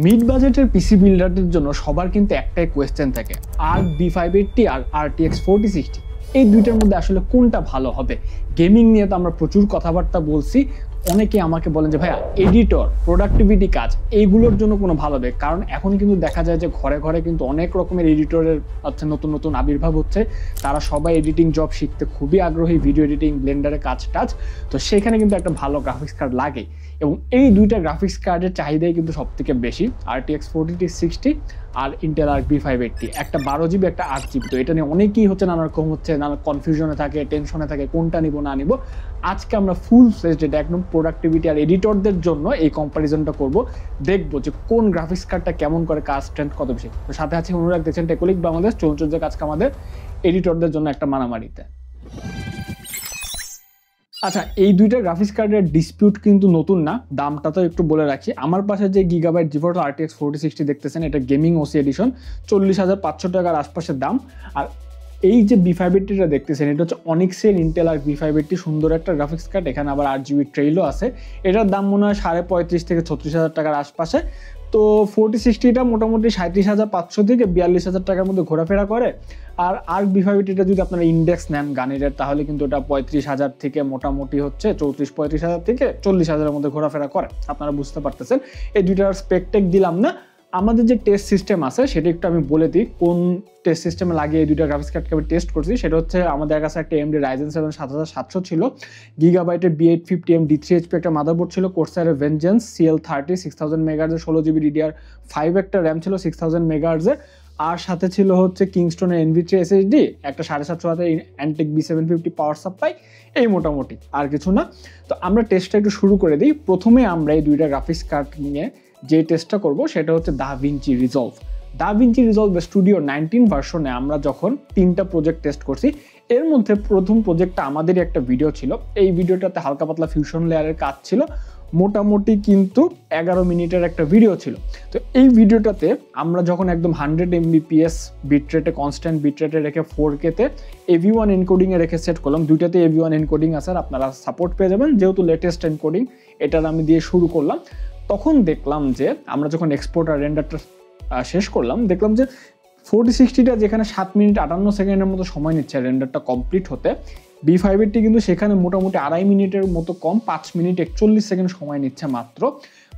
Mid বাজেটের পিসি বিল্ডারদের জন্য সবার কিন্তু একটাই কোয়েশ্চেন থাকে, আর্ক B580 আর RTX 4060 এই দুইটার মধ্যে আসলে কোনটা ভালো হবে। গেমিং নিয়ে তো আমরা প্রচুর কথাবার্তা বলছি, অনেকে আমাকে বলেন যে ভাইয়া এডিটর, প্রোডাক্টিভিটি কাজ এইগুলোর জন্য কোনো ভালো হবে, কারণ এখন কিন্তু দেখা যায় যে ঘরে ঘরে কিন্তু অনেক রকমের এডিটরের নতুন নতুন আবির্ভাব হচ্ছে। তারা সবাই এডিটিং জব শিখতে খুবই আগ্রহী, ভিডিও এডিটিং, ব্লেন্ডারে কাজ টাজ, তো সেখানে কিন্তু একটা ভালো গ্রাফিক্স কার্ড লাগে এবং এই দুইটা গ্রাফিক্স কার্ডের চাহিদাই কিন্তু সব থেকে বেশি, RTX 4060 আর ইন্টেল আর্ক B580। একটা 12GB, একটা 8GB। তো এটা নিয়ে অনেকেই নানা রকম নানা কনফিউশনে থাকে, টেনশনে থাকে কোনটা নিব না নিব। আজকে আমরা ফুল ফ্লেজড এটা একদম প্রোডাক্টিভিটি আর এডিটরদের জন্য এই কম্পারিজনটা করব, দেখবো যে কোন গ্রাফিক্স কার্ডটা কেমন করে, কাজ স্ট্রেংথ কত বেশি। তো সাথে আছে অনুরাগ, দেখছেন টেকনিক বাংলাদেশ, চলছে আজকে আমাদের এডিটরদের জন্য একটা মারামারিতে। আচ্ছা, এই দুইটা গ্রাফিক্স কার্ডের ডিসপিউট কিন্তু নতুন না, দামটা তো একটু বলে রাখি। আমার পাশে যে গিগাবাইট জিফোর্স RTX 4060 দেখতেছেন, এটা গেমিং ওসি এডিশন, 40,500 টাকার আশপাশের দাম। আর এই যে B580টা দেখতেছেন, এটা হচ্ছে অনিক্সের ইন্টেল আর্ক B580, সুন্দর একটা গ্রাফিক্স কার্ড, এখানে আবার 8GB ট্রেইলও আছে। এটার দাম মনে হয় 35,500 থেকে 36,000 টাকার আশপাশে। তো 4060টা মোটামুটি 37,500 থেকে 42,000 টাকার মধ্যে ঘোরাফেরা করে। আর আর্ক B580টা যদি আপনারা ইন্ডেক্স নেন গানিরের, তাহলে কিন্তু এটা 35,000 থেকে মোটামুটি 34-35,000 থেকে 40,000-এর মধ্যে ঘোরাফেরা করে। আপনারা বুঝতে পারতেছেন। এই দুইটার স্পেকটেক দিলাম না, আমাদের যে টেস্ট সিস্টেম আছে সেটা একটু আমি বলে দিই। কোন টেস্ট সিস্টেমে লাগিয়ে এই দুইটা গ্রাফিক্স কার্ডকে আমি টেস্ট করছি, সেটা হচ্ছে আমাদের কাছে একটা AMD Ryzen 7 7700 ছিল, গিগাবাইটের B850M D3HP একটা মাদারবোর্ড ছিল, কোর্সারের ভেঞ্জেন্স CL30 6000 মেগাহার্জের 16GB DDR5 একটা র্যাম ছিল 6000 মেগাহার্জের, আর সাথে ছিল কিংস্টোনের NV3 SSD, একটা 750 ওয়াটের অ্যান্টেক B750 পাওয়ার সাপ্লাই, এই মোটামুটি আর কিছু না। তো আমরা টেস্টটা একটু শুরু করে দিই। প্রথমে আমরা এই দুইটা গ্রাফিক্স কার্ড নিয়ে যে টেস্টটা করব সেটা হচ্ছে DaVinci Resolve। DaVinci Resolve studio 19 ভার্সনে আমরা যখন 3টা প্রজেক্ট টেস্ট করছি, এর মধ্যে প্রথম প্রজেক্টটা আমাদেরই একটা ভিডিও ছিল। এই ভিডিওটাতে হালকা পাতলা ফিউশন লেয়ারের কাজ ছিল, মোটামুটি কিন্তু 11 মিনিটের একটা ভিডিও ছিল। তো এই ভিডিওটাতে আমরা যখন একদম 100 Mbps বিটরেটে, কনস্ট্যান্ট বিটরেটে রেখে 4K-তে AV1 এনকোডিংয়ে রেখে সেট করলাম। দুইটাতে AV1 এনকোডিং আছে, আপনারা সাপোর্ট পেয়ে যাবেন যেহেতু লেটেস্ট এনকোডিং, এটার আমি দিয়ে শুরু করলাম। তখন দেখলাম যে আমরা যখন এক্সপোর্ট আর রেন্ডারটা শেষ করলাম, দেখলাম যে 4060টা যেখানে 7 মিনিট 58 সেকেন্ডের মতো সময় নিচ্ছে রেন্ডারটা কমপ্লিট হতে, B580 কিন্তু সেখানে মোটামুটি 2.5 মিনিটের মতো কম, 5 মিনিট 41 সেকেন্ড সময় নিচ্ছে মাত্র।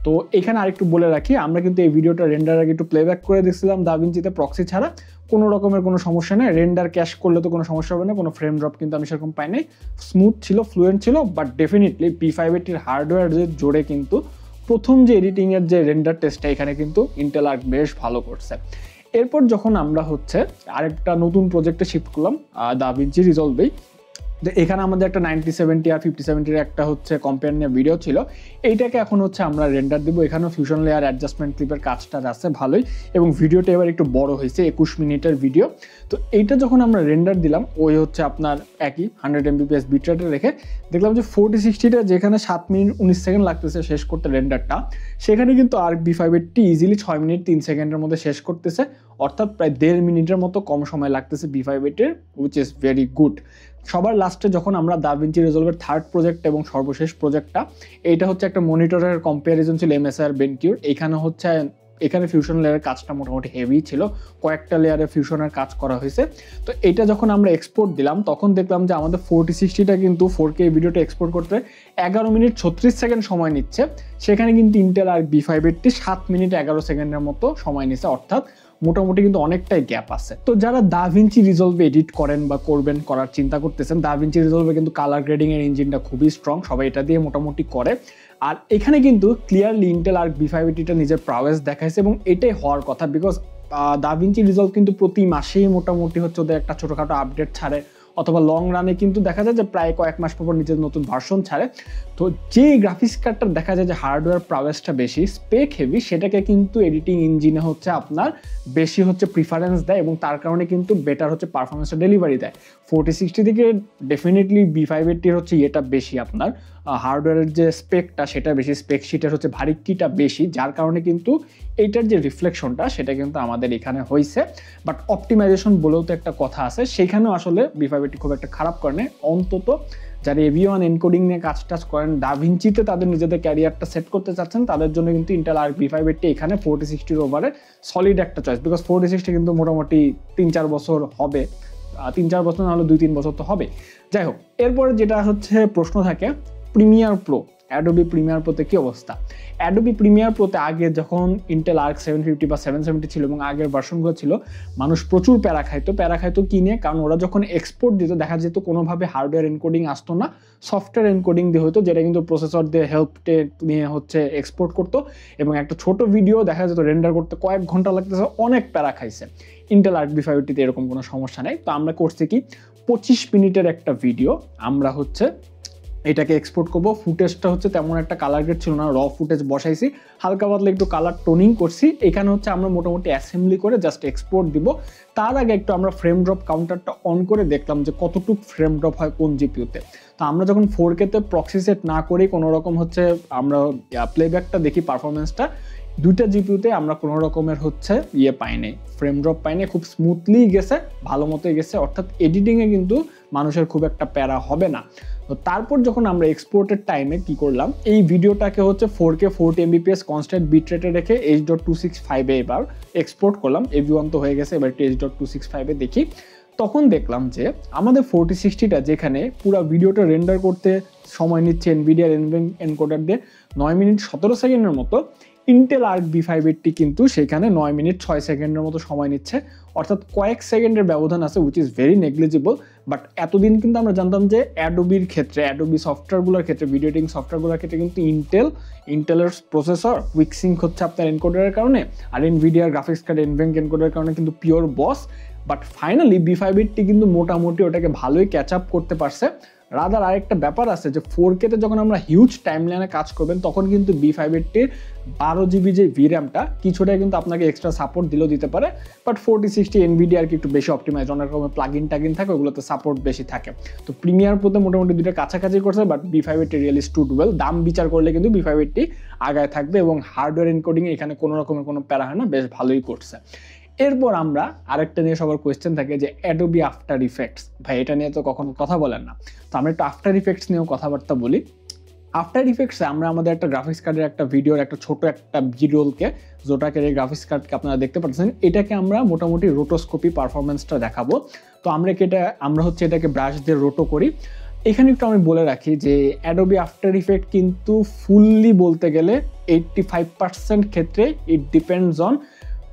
তো এখানে আরেকটু বলে রাখি, আমরা কিন্তু এই ভিডিওটা রেন্ডার আগে একটু প্লেব্যাক করে দেখছিলাম দাভিঞ্চিতে প্রক্সি ছাড়া, কোনো রকমের কোনো সমস্যা নেই। রেন্ডার ক্যাশ করলে তো কোনো সমস্যা হবে না, কোনো ফ্রেম ড্রপ কিন্তু আমি সেরকম পাই নাই, স্মুথ ছিল, ফ্লুয়েন্ট ছিল। বাট ডেফিনেটলি B580-র হার্ডওয়্যারের জোরে কিন্তু প্রথম যে এডিটিংয়ের যে রেন্ডার টেস্টটা, এখানে কিন্তু ইন্টেল আর্ক বেশ ভালো করছে। এরপর যখন আমরা আরেকটা নতুন প্রজেক্টে শিফট করলাম DaVinci Resolve-এই, এখানে আমাদের একটা 9070 আর 5070-এর একটা কম্পেয়ার নিয়ে ভিডিও ছিল। এইটাকে এখন আমরা রেন্ডার দিব। এখানেও ফিউশন লেয়ার, অ্যাডজাস্টমেন্ট ক্লিপের কাজটা আছে ভালোই, এবং ভিডিওটা এবার একটু বড় হয়েছে, 21 মিনিটের ভিডিও। তো এইটা যখন আমরা রেন্ডার দিলাম, ওই আপনার একই 100 Mbps বিটরেটে রেখে দেখলাম যে 4060-টা যেখানে 7 মিনিট 19 সেকেন্ড লাগতেছে শেষ করতে রেন্ডারটা, সেখানে কিন্তু আর্ক B580 ইজিলি 6 মিনিট 3 সেকেন্ডের মধ্যে শেষ করতেছে, অর্থাৎ প্রায় 1.5 মিনিটের মতো কম সময় লাগতেছে B580-এর, উইচ ইজ ভেরি গুড। সবার লাস্টে যখন আমরা DaVinci Resolve-এর থার্ড প্রজেক্ট এবং সর্বশেষ প্রজেক্টটা, এইটা একটা মনিটরের কম্প্যারিজন ছিল MSI আর BenQ। এখানে ফিউশন লেয়ারের কাজটা মোটামুটি হেভি ছিল, কয়েকটা লেয়ারে ফিউশনের কাজ করা হয়েছে। তো এটা যখন আমরা এক্সপোর্ট দিলাম, তখন দেখলাম যে আমাদের 4060-টা কিন্তু 4K ভিডিওটা এক্সপোর্ট করতে 11 মিনিট 36 সেকেন্ড সময় নিচ্ছে, সেখানে কিন্তু ইন্টেল আর B580 7 মিনিট 11 সেকেন্ডের মতো সময় নিচ্ছে, অর্থাৎ মোটামুটি কিন্তু অনেকটাই গ্যাপ আছে। তো যারা DaVinci Resolve এডিট করেন বা করার চিন্তা করতেছেন, DaVinci Resolve কিন্তু কালার গ্রেডিং এর ইঞ্জিনটা খুবই স্ট্রং, সবাই এটা দিয়ে মোটামুটি করে। আর এখানে কিন্তু ক্লিয়ারলি ইন্টেল আর্ক B580-টা নিজের প্রাওয়েস দেখাইছে, এবং এটাই হওয়ার কথা, বিকজ DaVinci Resolve কিন্তু প্রতি মাসেই মোটামুটি ওদের একটা ছোটোখাটো আপডেট ছাড়ে, অথবা লং রানে কিন্তু দেখা যায় যে প্রায় কয়েক মাস পর নিজের নতুন ভার্সন ছাড়ে। তো যে গ্রাফিক্স কার্ডটা দেখা যায় যে হার্ডওয়্যার প্রাওয়েসটা বেশি, স্পেক হেভি, সেটাকে কিন্তু এডিটিং ইঞ্জিনে আপনার বেশি প্রিফারেন্স দেয়, এবং তার কারণে কিন্তু বেটার পারফরমেন্সটা ডেলিভারি দেয়। 4060 থেকে ডেফিনেটলি B580-র এটা বেশি, আপনার হার্ডওয়্যারের যে স্পেকটা সেটা বেশি, স্পেক শিটের ভারিকিটা বেশি, যার কারণে কিন্তু এইটার যে রিফ্লেকশনটা সেটা কিন্তু আমাদের এখানে হয়েছে। বাট অপটিমাইজেশন বলেও তো একটা কথা আছে, সেখানেও আসলে B580 খুব একটা খারাপ করে নেই, অন্তত যারা AV1 এনকোডিং নিয়ে কাজ টাজ করেন, ডাভিঞ্চিতে তাদের নিজেদের ক্যারিয়ারটা সেট করতে চাচ্ছেন, তাদের জন্য কিন্তু ইন্টেল আর্ক B580 এখানে 4060 ওভারে সলিড একটা চয়েস, বিকজ 4060 কিন্তু মোটামুটি 3-4 বছর হবে, 3-4 বছর না হলে 2-3 বছর তো হবে। যাই হোক, এরপরে যেটা হচ্ছে প্রশ্ন থাকে, প্রিমিয়ার প্রো, অ্যাডোবি প্রিমিয়ার প্রোতে কি অবস্থা? অ্যাডোবি প্রিমিয়ার প্রোতে আগে যখন ইন্টেল আর্ক 750 বা 770 ছিল এবং আগের ভার্সনগুলো ছিল, মানুষ প্রচুর প্যারা খাইতো কিনে, কারণ ওরা যখন এক্সপোর্ট দিত দেখা যেত কোনোভাবে হার্ডওয়্যার এনকোডিং আসতো না, সফটওয়্যার এনকোডিং দিয়ে হতো, যেটা কিন্তু প্রসেসর দিয়ে হেল্প নিয়ে হচ্ছে এক্সপোর্ট করতো, এবং একটা ছোট ভিডিও দেখা যেত রেন্ডার করতে কয়েক ঘন্টা লাগতেছে, অনেক প্যারা খাইছে। ইন্টেল আর্ক B580 এরকম কোনো সমস্যা নেই। তো আমরা করছি কি, 25 মিনিটের একটা ভিডিও আমরা হচ্ছে এটাকে এক্সপোর্ট করবো। ফুটেজটা হচ্ছে তেমন একটা কালার গ্রেড ছিল না, র ফুটেজ বসাইছি, হালকা পাতলা একটু কালার টোনিং করছি। এখানে হচ্ছে আমরা মোটামুটি অ্যাসেম্বলি করে জাস্ট এক্সপোর্ট দিব। তার আগে একটু আমরা ফ্রেম ড্রপ কাউন্টারটা অন করে দেখলাম যে কতটুকু ফ্রেম ড্রপ হয় কোন জিপিউতে। তো আমরা যখন 4K-তে প্রক্সি সেট না করেই কোনো রকম হচ্ছে আমরা প্লেব্যাকটা দেখি, পারফরমেন্সটা দুইটা জিপিউতে আমরা কোনো রকমের হচ্ছে পাইনি, ফ্রেম ড্রপ পাইনি, খুব স্মুথলি গেছে, ভালো মতোই গেছে, অর্থাৎ এডিটিংয়ে কিন্তু মানুষের খুব একটা প্যারা হবে না। তো তারপর যখন আমরা এক্সপোর্টের টাইমে কি করলাম, এই ভিডিওটাকে হচ্ছে 4K 40 MBPS কনস্ট্যান্ট বিট রেটে রেখে H.265 এবার এক্সপোর্ট করলাম। AV1 তো হয়ে গেছে, এবার একটু H.265 দেখি। তখন দেখলাম যে আমাদের 4060টা যেখানে পুরো ভিডিওটা রেন্ডার করতে সময় নিচ্ছে NVIDIA এনকোডার দিয়ে 9 মিনিট 17 সেকেন্ডের মতো, ইন্টেল আর্ক B580 কিন্তু সেখানে 9 মিনিট 6 সেকেন্ডের মতো সময় নিচ্ছে, অর্থাৎ কয়েক সেকেন্ডের ব্যবধান আছে, which is very negligible. But এতদিন কিন্তু আমরা জানতাম যে অ্যাডোবির ক্ষেত্রে, অ্যাডোবি সফটওয়্যারগুলোর ক্ষেত্রে, ভিডিও এডিটিং সফটওয়্যারগুলোর ক্ষেত্রে কিন্তু ইন্টেলের প্রসেসর উইকসিঙ্ক হচ্ছে আপনার এনকোডারের কারণে, আর NVIDIA গ্রাফিক্স কার্ড NVENC এনকোডারের কারণে কিন্তু pure boss. But finally B580 কিন্তু মোটামুটি ওটাকে ভালোই ক্যাচ আপ করতে পারছে। রাদার আরেকটা ব্যাপার আছে যে 4K-তে যখন আমরা হিউজ টাইমলাইনে কাজ করবেন তখন কিন্তু B580-র 12GB যে VRAM-টা কিছুটা কিন্তু আপনাকে এক্সট্রা সাপোর্ট দিলেও দিতে পারে, বাট 4060 NVIDIA আর কি একটু বেশি অপটিমাইজ, অনেক রকমের প্লাগইন থাকে, ওগুলোতে সাপোর্ট বেশি থাকে। তো প্রিমিয়ার প্রোতে মোটামুটি দুটো কাছাকাছি করছে, but B580 really stood well. দাম বিচার করলে কিন্তু B580 আগায় থাকবে, এবং হার্ডওয়্যার এনকোডিংয়ে এখানে কোনো রকমের কোনো প্যারা হয় না, বেশ ভালোই করছে। এরপর আমরা আরেকটা নিয়ে সবার কোয়েশ্চেন থাকে যে অ্যাডোবি আফটার ইফেক্টস, ভাই এটা নিয়ে তো কখনো কথা বলেন না, তো আমরা একটু আফটার ইফেক্টস নিয়েও কথাবার্তা বলি। আফটার ইফেক্টসে আমরা আমাদের একটা গ্রাফিক্স কার্ডের একটা ভিডিওর একটা ছোট একটা ভিডিওকে, যেটাকে এই গ্রাফিক্স কার্ডকে আপনারা দেখতে পাচ্ছেন, এটাকে আমরা মোটামুটি রোটোস্কোপি পারফরমেন্সটা দেখাবো। তো আমরা হচ্ছে এটাকে ব্রাশ দিয়ে রোটো করি। এখানে একটু আমি বলে রাখি যে অ্যাডোবি আফটার ইফেক্ট কিন্তু ফুললি বলতে গেলে 85% ক্ষেত্রে ইট ডিপেন্ডস অন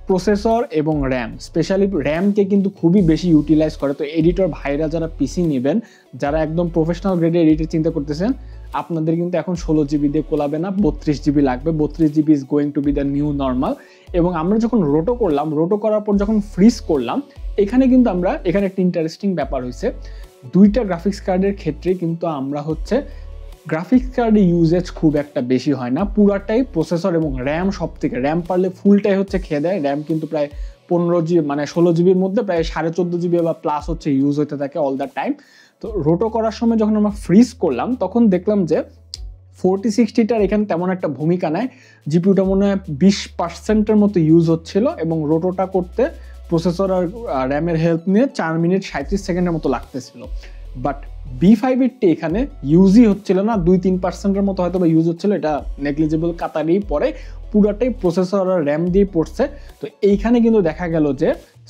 প্রসেসর এবং র্যাম, স্পেশালি র্যামকে কিন্তু খুবই বেশি ইউটিলাইজ করে। তো এডিটর ভাইরা যারা পিসি নেবেন, যারা একদম প্রফেশনাল গ্রেডে এডিটর চিন্তা করতেছেন, আপনাদের কিন্তু এখন 16GB দিয়ে কোলাবে না, 32GB লাগবে। 32GB is going to B the new normal. এবং আমরা যখন রোটো করলাম, রোটো করার পর যখন ফ্রিজ করলাম, এখানে কিন্তু এখানে একটা ইন্টারেস্টিং ব্যাপার হয়েছে, দুইটা গ্রাফিক্স কার্ডের ক্ষেত্রে কিন্তু আমরা হচ্ছে গ্রাফিক্স কার্ডে ইউজেজ খুব একটা বেশি হয় না, পুরাটাই প্রসেসর এবং র্যাম। সব থেকে র্যাম পারলে ফুলটাই হচ্ছে খেয়ে দেয়। র্যাম কিন্তু প্রায় 15GB মানে 16GBর মধ্যে প্রায় 14.5GB বা প্লাস হচ্ছে ইউজ হতে থাকে অল দ্য টাইম। তো রোটো করার সময় যখন আমরা ফ্রিজ করলাম তখন দেখলাম যে 4060টার এখানে তেমন একটা ভূমিকা নেয়, জিপিউটা মনে হয় 20%-এর মতো ইউজ হচ্ছিল, এবং রোটোটা করতে প্রসেসর আর র্যামের হেল্প নিয়ে 4 মিনিট 37 সেকেন্ডের মতো লাগতেছিল। বাট B580 এখানে ইউজই হচ্ছিল না, 2-3%-এর মতো হয়তো বা ইউজ হচ্ছিল, এটা নেগলিজিবল কাতারেই পড়ে, পুরোটাই প্রসেসর আর র্যাম দিয়ে পড়ছে। তো এইখানে কিন্তু দেখা গেল যে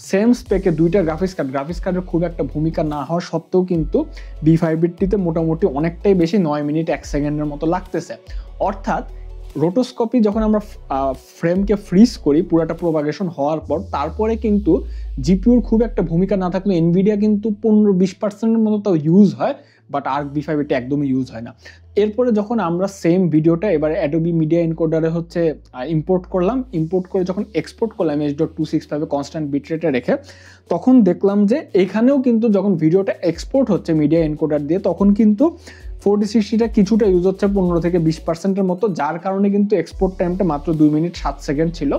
সেম স্পেকে দুইটা গ্রাফিক্স কার্ডের খুব একটা ভূমিকা না হওয়া সত্ত্বেও কিন্তু B580-তে মোটামুটি অনেকটাই বেশি, 9 মিনিট 1 সেকেন্ডের মতো লাগতেছে। অর্থাৎ রোটোস্কোপি যখন আমরা ফ্রেমকে ফ্রিজ করি পুরাটা প্রোপাগেশন হওয়ার পর, তারপরে কিন্তু জিপিউর খুব একটা ভূমিকা না থাকলে NVIDIA কিন্তু 15-20%-এর মতো তাও ইউজ হয়, বাট আর্ক B580 একদমই ইউজ হয় না। এরপরে যখন আমরা সেম ভিডিওটা এবার অ্যাডোবি মিডিয়া এনকোডারে হচ্ছে ইম্পোর্ট করে যখন এক্সপোর্ট করলাম H.265 কনস্ট্যান্ট বিট রেটে রেখে, তখন দেখলাম যে এখানেও কিন্তু যখন ভিডিওটা এক্সপোর্ট হচ্ছে মিডিয়া এনকোডার দিয়ে, তখন কিন্তু 4060টা কিছুটা ইউজ হচ্ছে 15-20%-এর মতো, যার কারণে কিন্তু এক্সপোর্ট টাইমটা মাত্র 2 মিনিট 7 সেকেন্ড ছিল।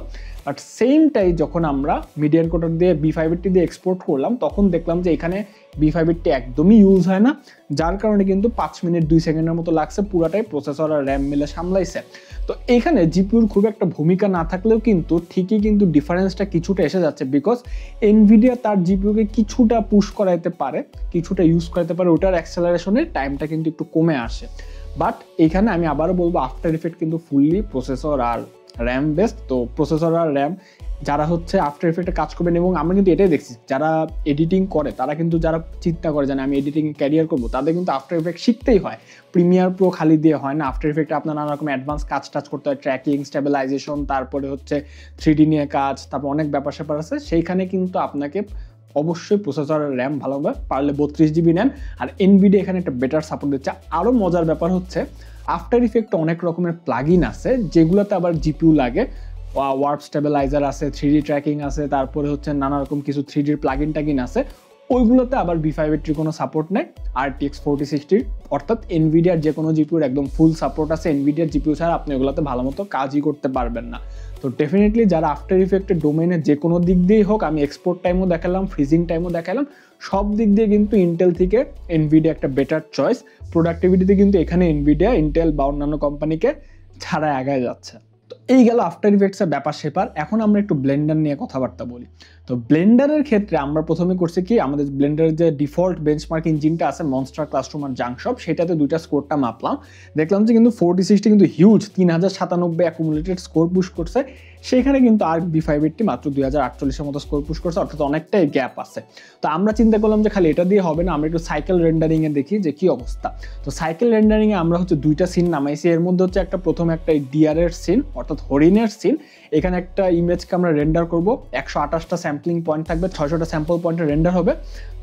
বাট সেমটাই যখন আমরা মিডিয়ান কোটার দিয়ে B580 দিয়ে এক্সপোর্ট করলাম তখন দেখলাম যে এখানে B580 একদমই ইউজ হয় না, যার কারণে কিন্তু 5 মিনিট 2 সেকেন্ডের মতো লাগছে, পুরাটাই প্রসেসর আর র্যাম মিলে সামলাইছে। তো এখানে জিপিউর খুব একটা ভূমিকা না থাকলেও কিন্তু ঠিকই কিন্তু ডিফারেন্সটা কিছুটা এসে যাচ্ছে, বিকজ এনভিডিয়া তার জিপিউকে কিছুটা পুশ করাইতে পারে, কিছুটা ইউজ করাইতে পারে, ওটার অ্যাক্সেলারেশনের টাইমটা কিন্তু একটু কমে আসে। বাট এখানে আমি আবারও বলবো আফটার ইফেক্ট কিন্তু ফুললি প্রসেসর আর র্যাম বেসড। তো প্রসেসর আর র্যাম যারা হচ্ছে আফটার ইফেক্টে কাজ করবেন, এবং আমরা কিন্তু এটাই দেখছি যারা এডিটিং করে তারা কিন্তু যারা চিন্তা করে জানে আমি এডিটিং ক্যারিয়ার করবো, তাদের কিন্তু আফটার ইফেক্ট শিখতেই হয়। প্রিমিয়ার প্রো খালি দিয়ে হয় না, আফটার ইফেক্টে আপনার নানা রকম অ্যাডভান্স কাজ টাজ করতে হয়, ট্র্যাকিং, স্টেবিলাইজেশন, তারপরে হচ্ছে 3D নিয়ে কাজ, তারপর অনেক ব্যাপার স্যাপার আছে। সেইখানে কিন্তু আপনাকে অবশ্যই প্রসেসর আর র্যাম ভালো হবে, পারলে 32 জিবি নেন। আর এনভিডিয়া এখানে একটা বেটার সাপোর্ট দিচ্ছে। আরও মজার ব্যাপার হচ্ছে আফটার ইফেক্টে অনেক রকমের প্লাগইন আছে যেগুলোতে আবার জিপিউ লাগে, ওয়ার্প স্টেবিলাইজার আছে, 3D ট্র্যাকিং আছে, তারপরে হচ্ছে নানা রকম কিছু 3D প্লাগইন ট্যাগিন আছে, ওইগুলোতে আবার B580 কোনো সাপোর্ট নেই। RTX 4060 অর্থাৎ এনভিডিয়ার যে কোনো জিপিউর একদম ফুল সাপোর্ট আছে, এনভিডিয়ার জিপিউ ছাড়া আপনি ওগুলোতে ভালো মতো কাজই করতে পারবেন না। তো ডেফিনেটলি যারা আফটার ইফেক্টের ডোমেনে যে কোনো দিক দিয়েই হোক, আমি এক্সপোর্ট টাইমও দেখালাম, ফ্রিজিং টাইমও দেখালাম, সব দিক দিয়ে কিন্তু ইন্টেল থেকে এনভিডিয়া একটা বেটার চয়েস। প্রোডাক্টিভিটিতে কিন্তু এখানে এনভিডিয়া ইন্টেল বা অন্যান্য কোম্পানিকে ছাড়াই আগায় যাচ্ছে। তো এই গেল আফটার ইফেক্টসের ব্যাপার সেপার। এখন আমরা একটু ব্লেন্ডার নিয়ে কথাবার্তা বলি। তো ব্লেন্ডারের ক্ষেত্রে আমরা প্রথমে করছি কি, আমাদের ব্লেন্ডারের যে ডিফল্ট বেঞ্চমার্ক ইঞ্জিনটা আছে মনস্টার, ক্লাসরুম আর জাংশপ, সেটাতে দুইটা স্কোরটা মাপলাম, দেখলাম যে কিন্তু 4060 কিন্তু হিউজ 3097 অ্যাকুমুলেটেড স্কোর পুশ করছে, সেখানে কিন্তু আর্ক B580 মাত্র 2048-এর মতো স্কোর পুশ করছে, অর্থাৎ অনেকটাই গ্যাপ আছে। তো আমরা চিন্তা করলাম যে খালি এটা দিয়ে হবে না, আমরা একটু সাইকেল রেন্ডারিংয়ে দেখি যে কি অবস্থা। তো সাইকেল রেন্ডারিংয়ে আমরা হচ্ছে দুইটা সিন নামাইছি, এর মধ্যে হচ্ছে একটা প্রথমে একটা ডিয়ারের সিন অর্থাৎ হরিণের সিন, এখানে একটা ইমেজকে আমরা রেন্ডার করব, 128টা স্যাম্পলিং পয়েন্ট থাকবে, 600টা স্যাম্পল পয়েন্টে রেন্ডার হবে।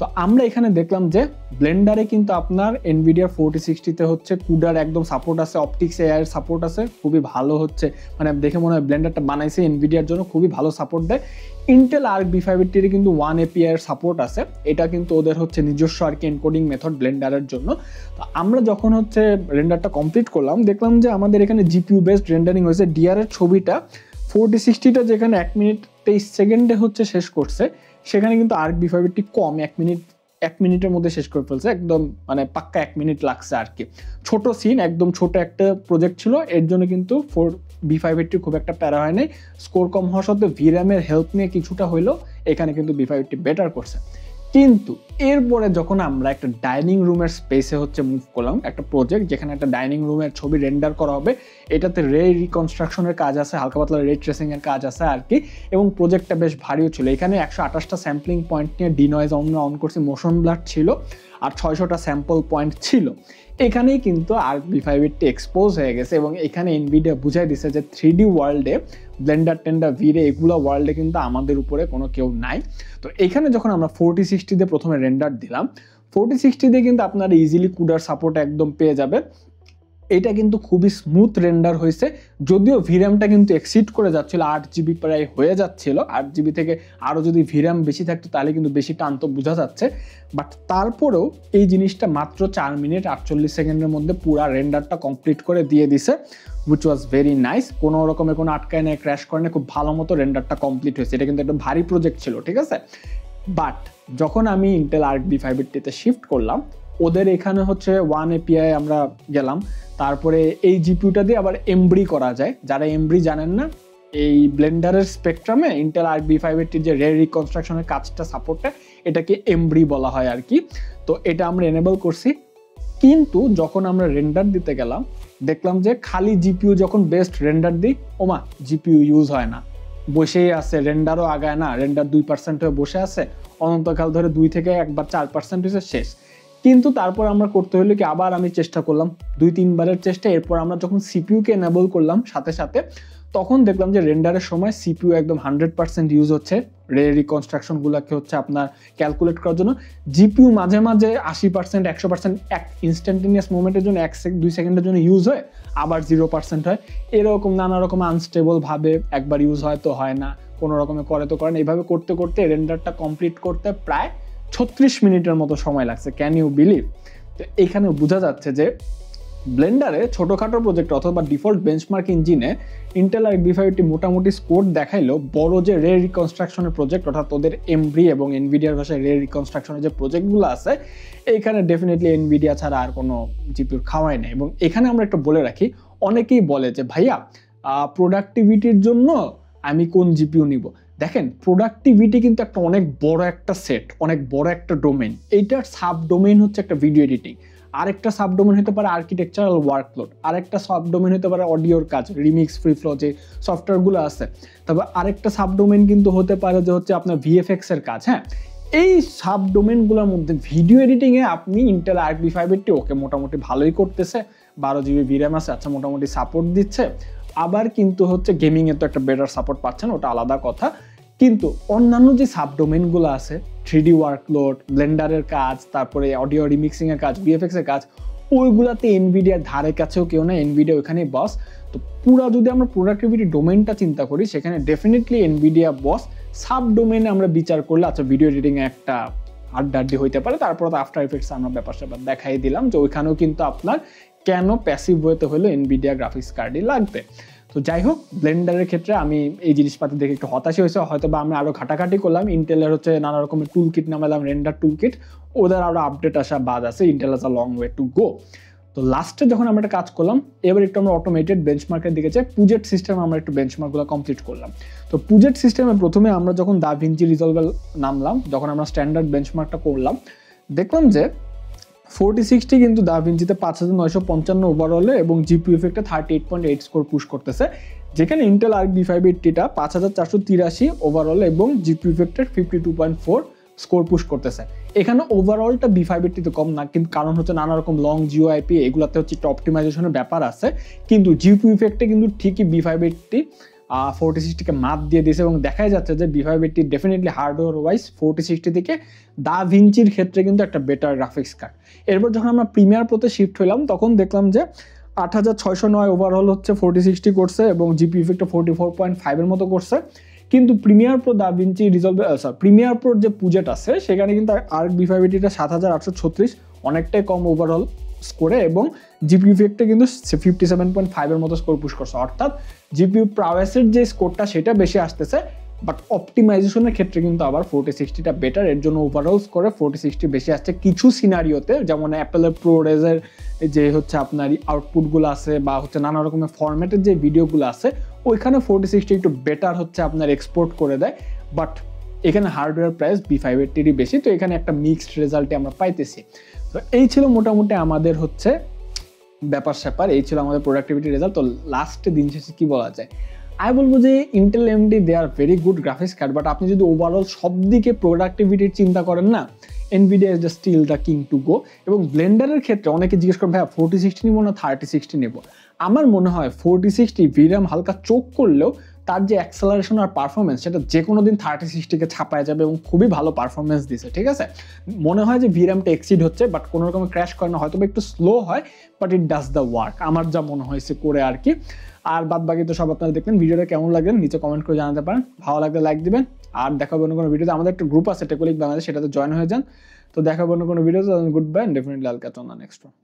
তো আমরা এখানে দেখলাম যে ব্লেন্ডারে কিন্তু আপনার এনভিডিয়ার 4060-তে হচ্ছে কুডার একদম সাপোর্ট আছে, অপটিক্স এআই এর সাপোর্ট আছে, খুবই ভালো হচ্ছে, মানে দেখে মনে হয় ব্লেন্ডারটা বানাইছে এনভিডিয়ার জন্য, খুবই ভালো সাপোর্ট দেয়। ইন্টেল আর্ক B580-র কিন্তু 1 API এর সাপোর্ট আছে, এটা কিন্তু ওদের হচ্ছে নিজস্ব আর কি এনকোডিং মেথড ব্লেন্ডারের জন্য। তো আমরা যখন হচ্ছে রেন্ডারটা কমপ্লিট করলাম, দেখলাম যে আমাদের এখানে জিপিইউ বেসড রেন্ডারিং হয়েছে। ডিআরের ছবিটা 4060-টা যেখানে 1 মিনিট 23 সেকেন্ডে হচ্ছে শেষ করছে, সেখানে কিন্তু আর্ক B580 কম 1 মিনিটের মধ্যে শেষ করে ফেলছে, একদম মানে পাক্কা 1 মিনিট লাগছে আর কি। ছোট সিন, একদম ছোট একটা প্রজেক্ট ছিল, এর জন্য কিন্তু B580 খুব একটা প্যারা হয় নাই। স্কোর কম হওয়া সত্ত্বেও ভিরামের হেল্প নিয়ে কিছুটা হইলো এখানে কিন্তু B580 বেটার করছে। কিন্তু এরপরে যখন আমরা একটা ডাইনিং রুমের স্পেসে হচ্ছে মুভ করলাম, একটা প্রজেক্ট যেখানে একটা ডাইনিং রুমের ছবি রেন্ডার করা হবে, এটাতে রে রিকনস্ট্রাকশনের কাজ আছে, হালকা পাতলা রে ট্রেসিং এর কাজ আছে আর কি, এবং প্রজেক্টটা বেশ ভারীও ছিল। এখানে 128টা স্যাম্পলিং পয়েন্ট নিয়ে ডিনয়েজ অন করছি, মোশন ব্লার ছিল, আর 600টা স্যাম্পল পয়েন্ট ছিল। এখানেই কিন্তু আর্ক B580 এক্সপোজ হয়ে গেছে, এবং এখানে এনভিডিয়া বুঝাই দিছে যে 3D ওয়ার্ল্ডে ব্লেন্ডার টেন্ডার ভিরে এগুলো ওয়ার্ল্ডে কিন্তু আমাদের উপরে কোনো কেউ নাই। তো এখানে যখন আমরা 4060 দিয়ে প্রথমে রেন্ডার দিলাম, 4060 দিয়ে কিন্তু আপনারা ইজিলি কুডার সাপোর্ট একদম পেয়ে যাবেন। এটা কিন্তু খুবই স্মুথ রেন্ডার হয়েছে, যদিও ভিরামটা কিন্তু এক্সিড করে যাচ্ছিল, 8 জিবি প্রায় হয়ে যাচ্ছিল, 8 জিবি থেকে আরও যদি ভিরাম বেশি থাকতো তাহলে কিন্তু বেশি টানতো বোঝা যাচ্ছে। বাট তারপরেও এই জিনিসটা মাত্র 4 মিনিট 48 সেকেন্ডের মধ্যে পুরা রেন্ডারটা কমপ্লিট করে দিয়ে দিছে, which was very nice। কোনো রকমের কোনো আটকায় নেই, ক্র্যাশ করে নেই, খুব ভালো মতো রেন্ডারটা কমপ্লিট হয়েছে। এটা কিন্তু একটা ভারী প্রজেক্ট ছিল, ঠিক আছে। বাট যখন আমি ইন্টেল আর্ক B580-তে শিফট করলাম, ওদের এখানে হচ্ছে 1 API আমরা গেলাম, তারপরে এই জিপিউটা দিয়ে আবার এমব্রি করা যায়। যারা এমব্রি জানেন না, এই ব্লেন্ডারের স্পেকট্রামে ইন্টেল আর্ক B580-র যে রে রিকনস্ট্রাকশনের কাজটা সাপোর্টে, এটাকে এমব্রি বলা হয় আর কি। তো এটা আমরা এনেবল করছি, কিন্তু যখন আমরা রেন্ডার দিতে গেলাম দেখলাম যে খালি জিপিইউ যখন বেস্ট রেন্ডার দিই, ওমা জিপিইউ ইউজ হয় না, বসেই আছে, রেন্ডারও আগায় না, রেন্ডার 2% হয়ে বসে আছে, অনন্তকাল ধরে 2 থেকে একবার 4% হয়েছে, শেষ। কিন্তু তারপর আমরা করতে হলো কি, আবার আমি চেষ্টা করলাম 2-3 বারের চেষ্টা, এরপর আমরা যখন সিপিইউকে এনেবল করলাম সাথে সাথে, তখন দেখলাম যে রেন্ডারের সময় সিপিইউ একদম 100% ইউজ হচ্ছে রে রিকনস্ট্রাকশনগুলোকে হচ্ছে আপনার ক্যালকুলেট করার জন্য। জিপিইউ মাঝে মাঝে 80% 100% এক ইনস্ট্যান্টেনিয়াস মোমেন্টের জন্য 1-2 সেকেন্ডের জন্য ইউজ হয়, আবার 0% হয়, এরকম নানা রকম আনস্টেবল ভাবে একবার ইউজ হয় তো হয় না, কোনো রকমে করে তো করেন, এইভাবে করতে করতে রেন্ডারটা কমপ্লিট করতে প্রায় 36 মিনিটের মতো সময় লাগছে। Can you believe? তো এখানে বোঝা যাচ্ছে যে ব্লেন্ডারে ছোটখাটো প্রজেক্ট অথবা ডিফল্ট বেঞ্চমার্ক ইঞ্জিনে ইন্টেল আরবি 580 মোটামুটি স্কোর দেখাইলেও বড় যে রে রিকনস্ট্রাকশনের প্রজেক্ট অর্থাৎ ওদের এমব্রি এবং এনভিডিয়ার ভাষায় রে রিকনস্ট্রাকশনের যে প্রজেক্টগুলো আছে এইখানে ডেফিনেটলি এনভিডিয়া ছাড়া আর কোনো জিপিউর খাওয়াই নেই। এবং এখানে আমরা একটু বলে রাখি, অনেকেই বলে যে ভাইয়া প্রোডাক্টিভিটির জন্য আমি কোন জিপিউ নিব। দেখেন, প্রোডাক্টিভিটি কিন্তু একটা অনেক বড় একটা সেট, অনেক বড় একটা ডোমেইন। এইটার সাব ডোমেইন হচ্ছে একটা ভিডিও এডিটিং, আরেকটা সাবডোমেন হতে পারে আর্কিটেকচারাল ওয়ার্কলোড, আরেকটা সাবডোমেন হতে পারে অডিওর কাজ, রিমিক্স, ফ্রি ফ্লো যে সফটওয়্যারগুলো আছে। তবে আরেকটা সাবডোমেন কিন্তু হতে পারে যে হচ্ছে আপনার ভিএফএক্স এর কাজ। হ্যাঁ, এই সাবডোমেনগুলোর মধ্যে ভিডিও এডিটিংয়ে আপনি ইন্টেল আরবি 580 ওকে মোটামুটি ভালোই করতেছে, 12 জিবি ভিরাম আছে, আচ্ছা মোটামুটি সাপোর্ট দিচ্ছে। আবার কিন্তু হচ্ছে গেমিংয়ে তো একটা বেটার সাপোর্ট পাচ্ছেন, ওটা আলাদা কথা। কিন্তু অন্যান্য যে সাবডোমেনগুলো আছে, 3D ওয়ার্কলোড, ব্লেন্ডারের কাজ, তারপরে অডিও রিমিক্সিং এর কাজ, ভিএফএক্স এর কাজ, ওইগুলাতে এনভিডিয়ার ধারে কাছেও কেউ না, এনভিডিয়া ওখানেই বস। তো পুরা যদি আমরা প্রোডাক্টিভিটি ডোমেনটা চিন্তা করি, সেখানে ডেফিনেটলি এনভিডিয়া বস। সাব ডোমেনে আমরা বিচার করলে আচ্ছা ভিডিও এডিটিং এ একটা আড্ডাড্ডি হইতে পারে, তারপর তো আফটার ইফেক্টস আমরা ব্যাপার দেখাই দিলাম যে ওইখানেও কিন্তু আপনার কেন প্যাসিভ ওয়েতে হলো এনভিডিয়া গ্রাফিক্স কার্ডই লাগবে। তো যাই হোক, ব্লেন্ডারের ক্ষেত্রে আমি এই জিনিসপাতি দেখে একটু হতাশই হয়েছে, হয়তো বা আমি আরও ঘাটাঘাটি করলাম, ইন্টেলের হচ্ছে নানা রকমের টুল কিট নামালাম, রেন্ডার টুল কিট, ওদের আরও আপডেট আসা বাদ আছে, Intel has a long way to go. তো লাস্টে যখন আমরা একটা কাজ করলাম, এবার একটু আমরা অটোমেটেড বেঞ্চমার্কের দিকে চাই, পুজেট সিস্টেম আমরা একটু বেঞ্চমার্কগুলো কমপ্লিট করলাম। তো পুজেট সিস্টেমে প্রথমে আমরা যখন দা ভিঞ্চি রিজলভে নামলাম, যখন আমরা স্ট্যান্ডার্ড বেঞ্চমার্কটা করলাম, দেখলাম যে 4060 কিন্তু দা ভিঞ্চিতে 5955 ওভারঅলে এবং জিপিইউ ইফেক্টে 38.8 স্কোর পুশ করতেছে, যেখানে ইন্টেল আরবি 580টা 5483 ওভারঅল এবং জিপিইউ ইফেক্টের 52.4 স্কোর পুশ করতেছে। এখানে ওভারঅলটা B580 কম না, কিন্তু কারণ হচ্ছে নানা রকম লং জিওআইপি, এগুলাতে হচ্ছে একটু অপটিমাইজেশনের ব্যাপার আছে, কিন্তু জিপিইউ ইফেক্টে কিন্তু ঠিকই B580 4060কে মাত দিয়ে দিয়েছে এবং দেখাই যাচ্ছে যে B580 ডেফিনেটলি হার্ডওয়্যার ওয়াইজ 4060 থেকে দা ভিঞ্চির ক্ষেত্রে কিন্তু একটা বেটার গ্রাফিক্স কার্ড। এরপর যখন আমরা প্রিমিয়ার প্রোতে শিফট হইলাম, তখন দেখলাম যে 8609 ওভারঅল হচ্ছে 4060 করছে এবং জিপিইউ ইফেক্টে 44.5 এর মতো করছে। কিন্তু প্রিমিয়ার প্রো দা ভিঞ্চি রিজলভে প্রিমিয়ার প্রোর যে পুজেট আছে সেখানে কিন্তু আর্ক B580টা 7836 অনেকটাই কম ওভারঅল স্কোরে এবং জিপিইউ ইফেক্টে কিন্তু 57.5 এর মতো স্কোর পুশ করছে। অর্থাৎ জিপিইউ প্রাওয়েসের যে স্কোরটা সেটা বেশি আসতেছে, বাট অপটিমাইজেশনের ক্ষেত্রে কিন্তু আবার 4060টা বেটার, এর জন্য ওভারঅল স্কোরে 4060 বেশি আসছে কিছু সিনারিওতে, যেমন অ্যাপেলের প্রোরেজের যে হচ্ছে আপনার আউটপুটগুলো আছে বা হচ্ছে নানা রকমের ফরম্যাটের যে ভিডিওগুলো আছে, ওইখানে 4060 একটু বেটার হচ্ছে আপনার এক্সপোর্ট করে দেয়, বাট এখানে হার্ডওয়্যার প্রাইস B580 বেশি, তো এখানে একটা মিক্সড রেজাল্টে আমরা পাইতেছি। তো এই ছিল মোটামুটি আমাদের হচ্ছে ব্যাপার স্যাপার, এই ছিল আমাদের প্রোডাক্টিভিটি রেজাল্ট। তো লাস্টে দিন শেষে কি বলা যায়, আমি বলবো যে Intel AMD they are very good graphics card, but আপনি যদি ওভারঅল সব দিকে প্রোডাক্টিভিটির চিন্তা করেন না, Nvidia is the still the king to go. এবং ব্লেন্ডারের ক্ষেত্রে অনেকে জিজ্ঞেস করেন ভাইয়া 4060 নিবো না 3060 নেবো। আমার মনে হয় 4060 ভিরাম হালকা চোখ করলেও তার যে অ্যাক্সেলারেশন আর পারফরমেন্স সেটা যে কোনো দিন 3060কে ছাপায় যাবে এবং খুবই ভালো পারফরমেন্স দিছে, ঠিক আছে। মনে হয় যে ভিরামটা এক্সিড হচ্ছে, বাট কোনো রকমের ক্র্যাশ করে না, হয়তো একটু স্লো হয়, but it does the work, আমার যা মনে হয়েছে করে আর কি। আর বাদ বাকি তো সব আপনারা দেখলেন, ভিডিওটা কেমন লাগলেন নিচে কমেন্ট করে জানাতে পারেন, ভালো লাগলে লাইক দিবেন, আর দেখাবো অন্য কোনো ভিডিওতে। আমাদের একটা গ্রুপ আছে টেকনিক বাংলাদেশ, সেটাতে জয়েন হয়ে যান। তো দেখাবো অন্য কোনো ভিডিওতে। Good bye, definitely Al catch on the next one.